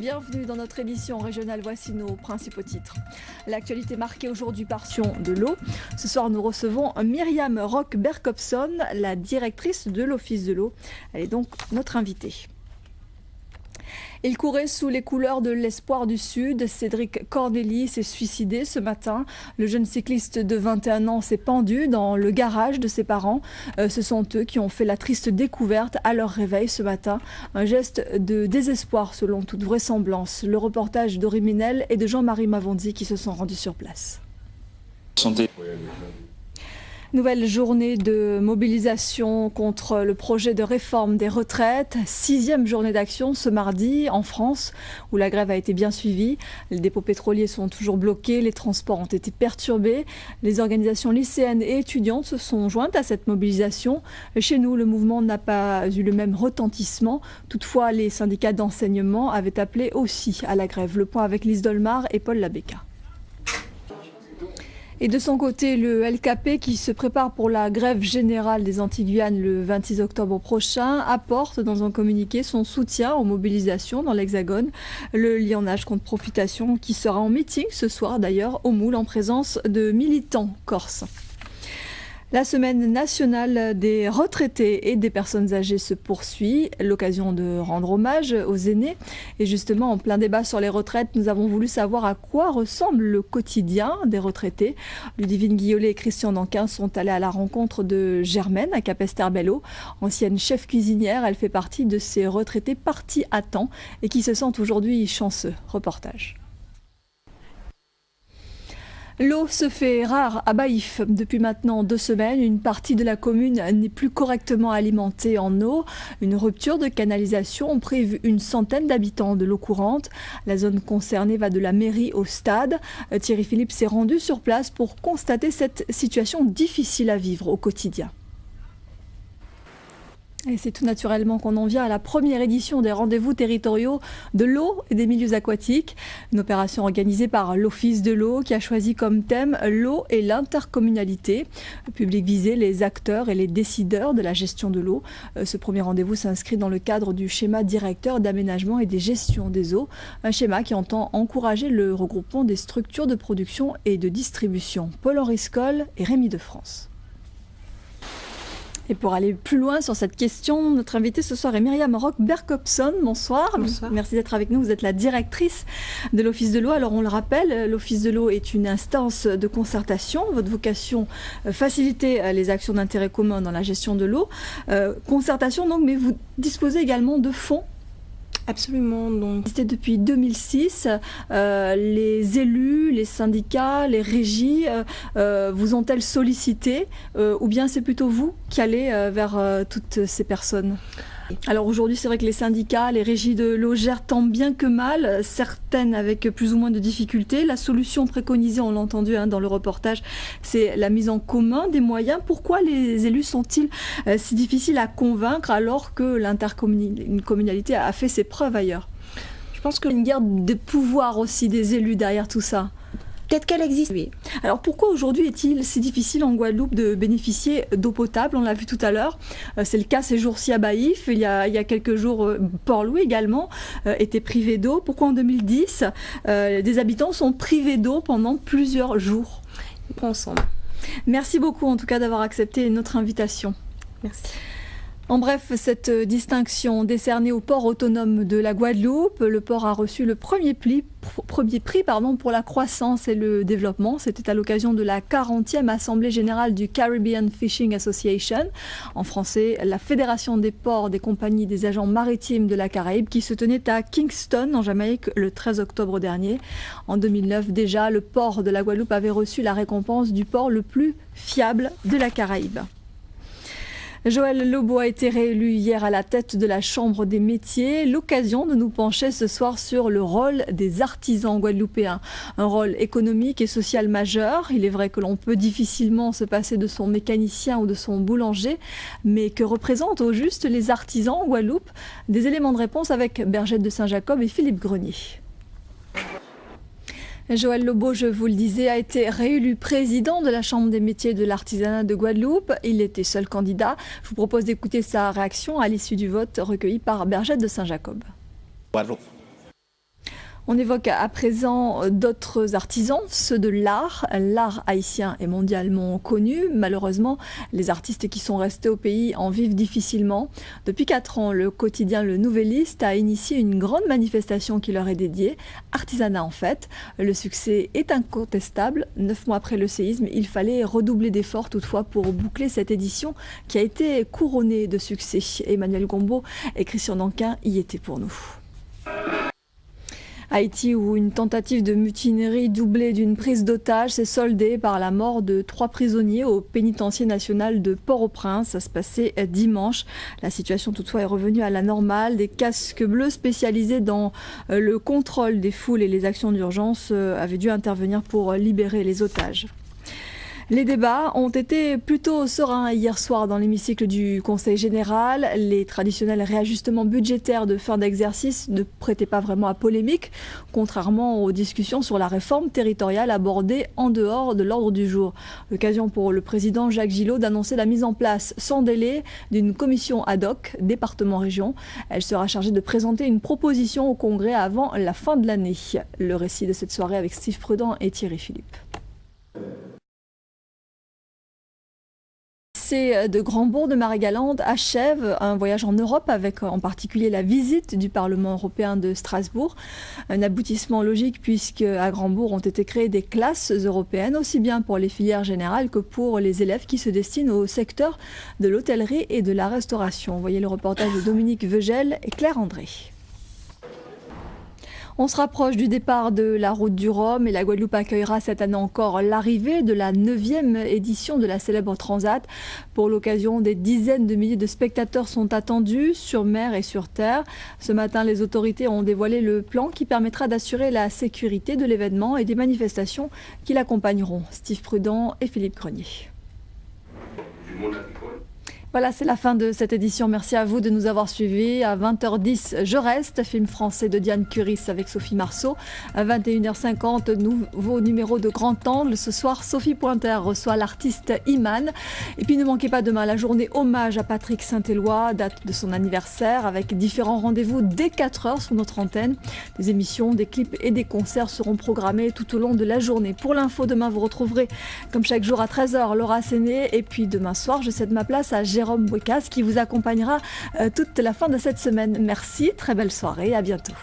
Bienvenue dans notre édition régionale. Voici nos principaux titres. L'actualité marquée aujourd'hui par Sion de l'eau. Ce soir, nous recevons Myriam Rock-Berkopson, la directrice de l'Office de l'eau. Elle est donc notre invitée. Il courait sous les couleurs de l'Espoir du Sud. Cédric Corneli s'est suicidé ce matin. Le jeune cycliste de 21 ans s'est pendu dans le garage de ses parents. Ce sont eux qui ont fait la triste découverte à leur réveil ce matin. Un geste de désespoir selon toute vraisemblance. Le reportage d'Aurélie Minel et de Jean-Marie Mavondi qui se sont rendus sur place. Santé. Nouvelle journée de mobilisation contre le projet de réforme des retraites. 6e journée d'action ce mardi en France où la grève a été bien suivie. Les dépôts pétroliers sont toujours bloqués, les transports ont été perturbés. Les organisations lycéennes et étudiantes se sont jointes à cette mobilisation. Chez nous, le mouvement n'a pas eu le même retentissement. Toutefois, les syndicats d'enseignement avaient appelé aussi à la grève. Le point avec Lise Dolmar et Paul Labéca. Et de son côté, le LKP, qui se prépare pour la grève générale des Antilles-Guyane le 26 octobre prochain, apporte dans un communiqué son soutien aux mobilisations dans l'Hexagone. Le Lionnage contre Profitation, qui sera en meeting ce soir d'ailleurs au Moule en présence de militants corses. La semaine nationale des retraités et des personnes âgées se poursuit, l'occasion de rendre hommage aux aînés. Et justement, en plein débat sur les retraites, nous avons voulu savoir à quoi ressemble le quotidien des retraités. Ludivine Guillolet et Christian Danquin sont allés à la rencontre de Germaine à Capesterre-Belle-Eau. Ancienne chef cuisinière, elle fait partie de ces retraités partis à temps et qui se sentent aujourd'hui chanceux. Reportage. L'eau se fait rare à Baïf. Depuis maintenant 2 semaines, une partie de la commune n'est plus correctement alimentée en eau. Une rupture de canalisation prive une centaine d'habitants de l'eau courante. La zone concernée va de la mairie au stade. Thierry Philippe s'est rendu sur place pour constater cette situation difficile à vivre au quotidien. Et c'est tout naturellement qu'on en vient à la première édition des rendez-vous territoriaux de l'eau et des milieux aquatiques. Une opération organisée par l'Office de l'eau qui a choisi comme thème l'eau et l'intercommunalité. Le public visé, les acteurs et les décideurs de la gestion de l'eau. Ce premier rendez-vous s'inscrit dans le cadre du schéma directeur d'aménagement et des gestions des eaux. Un schéma qui entend encourager le regroupement des structures de production et de distribution. Paul-Henri Scoll et Rémi de France. Et pour aller plus loin sur cette question, notre invitée ce soir est Myriam Rock-Berkopson. Bonsoir. Bonsoir. Merci d'être avec nous. Vous êtes la directrice de l'Office de l'eau. Alors on le rappelle, l'Office de l'eau est une instance de concertation. Votre vocation, faciliter les actions d'intérêt commun dans la gestion de l'eau. Concertation donc, mais vous disposez également de fonds. Absolument. Donc, c'était depuis 2006. Les élus, les syndicats, les régies vous ont-elles sollicité ou bien c'est plutôt vous qui allez vers toutes ces personnes ? Alors aujourd'hui, c'est vrai que les syndicats, les régies de l'eau gèrent tant bien que mal, certaines avec plus ou moins de difficultés. La solution préconisée, on l'a entendu dans le reportage, c'est la mise en commun des moyens. Pourquoi les élus sont-ils si difficiles à convaincre alors que l'intercommunalité a fait ses preuves ailleurs ? Je pense qu'il y a une guerre de pouvoir aussi des élus derrière tout ça. Peut-être qu'elle existe, oui. Alors pourquoi aujourd'hui est-il si difficile en Guadeloupe de bénéficier d'eau potable ? On l'a vu tout à l'heure, c'est le cas ces jours-ci à Baïf. Il y a quelques jours, Port-Louis également était privé d'eau. Pourquoi en 2010, des habitants sont privés d'eau pendant plusieurs jours ? Ensemble. Merci beaucoup en tout cas d'avoir accepté notre invitation. Merci. En bref, cette distinction décernée au port autonome de la Guadeloupe, le port a reçu le premier prix pour la croissance et le développement. C'était à l'occasion de la 40e Assemblée générale du Caribbean Fishing Association, en français la Fédération des ports des compagnies des agents maritimes de la Caraïbe, qui se tenait à Kingston, en Jamaïque, le 13 octobre dernier. En 2009 déjà, le port de la Guadeloupe avait reçu la récompense du port le plus fiable de la Caraïbe. Joël Lobo a été réélu hier à la tête de la Chambre des métiers. L'occasion de nous pencher ce soir sur le rôle des artisans guadeloupéens. Un rôle économique et social majeur. Il est vrai que l'on peut difficilement se passer de son mécanicien ou de son boulanger. Mais que représentent au juste les artisans en Guadeloupe ? Des éléments de réponse avec Bergette de Saint-Jacob et Philippe Grenier. Joël Lobo, je vous le disais, a été réélu président de la Chambre des métiers de l'artisanat de Guadeloupe. Il était seul candidat. Je vous propose d'écouter sa réaction à l'issue du vote recueilli par Bergette de Saint-Jacob. Guadeloupe. On évoque à présent d'autres artisans, ceux de l'art. L'art haïtien est mondialement connu. Malheureusement, les artistes qui sont restés au pays en vivent difficilement. Depuis 4 ans, le quotidien Le Nouvelliste a initié une grande manifestation qui leur est dédiée, artisanat en fait. Le succès est incontestable. 9 mois après le séisme, il fallait redoubler d'efforts toutefois pour boucler cette édition qui a été couronnée de succès. Emmanuel Gombaud et Christian Danquin y étaient pour nous. Haïti, où une tentative de mutinerie doublée d'une prise d'otage s'est soldée par la mort de 3 prisonniers au pénitencier national de Port-au-Prince. Ça se passait dimanche. La situation toutefois est revenue à la normale. Des casques bleus spécialisés dans le contrôle des foules et les actions d'urgence avaient dû intervenir pour libérer les otages. Les débats ont été plutôt sereins hier soir dans l'hémicycle du Conseil général. Les traditionnels réajustements budgétaires de fin d'exercice ne prêtaient pas vraiment à polémique, contrairement aux discussions sur la réforme territoriale abordée en dehors de l'ordre du jour. L'occasion pour le président Jacques Gillot d'annoncer la mise en place sans délai d'une commission ad hoc département-région. Elle sera chargée de présenter une proposition au Congrès avant la fin de l'année. Le récit de cette soirée avec Steve Prudent et Thierry Philippe. De Grand-Bourg de Marie-Galante achève un voyage en Europe avec en particulier la visite du Parlement européen de Strasbourg. Un aboutissement logique puisque à Grand-Bourg ont été créées des classes européennes aussi bien pour les filières générales que pour les élèves qui se destinent au secteur de l'hôtellerie et de la restauration. Vous voyez le reportage de Dominique Vegel et Claire André. On se rapproche du départ de la route du Rhum et la Guadeloupe accueillera cette année encore l'arrivée de la 9e édition de la célèbre Transat. Pour l'occasion, des dizaines de milliers de spectateurs sont attendus sur mer et sur terre. Ce matin, les autorités ont dévoilé le plan qui permettra d'assurer la sécurité de l'événement et des manifestations qui l'accompagneront. Steve Prudent et Philippe Grenier. Voilà, c'est la fin de cette édition. Merci à vous de nous avoir suivis. À 20h10, Je reste, film français de Diane Curis avec Sophie Marceau. À 21h50, nouveau numéro de Grand Angle. Ce soir, Sophie Pointer reçoit l'artiste Iman. Et puis ne manquez pas demain la journée hommage à Patrick Saint-Éloi, date de son anniversaire, avec différents rendez-vous dès 4h sur notre antenne. Des émissions, des clips et des concerts seront programmés tout au long de la journée. Pour l'info, demain, vous retrouverez, comme chaque jour à 13h, Laura Séné. Et puis demain soir, je cède ma place à Jérôme Bouecas qui vous accompagnera toute la fin de cette semaine. Merci, très belle soirée, à bientôt.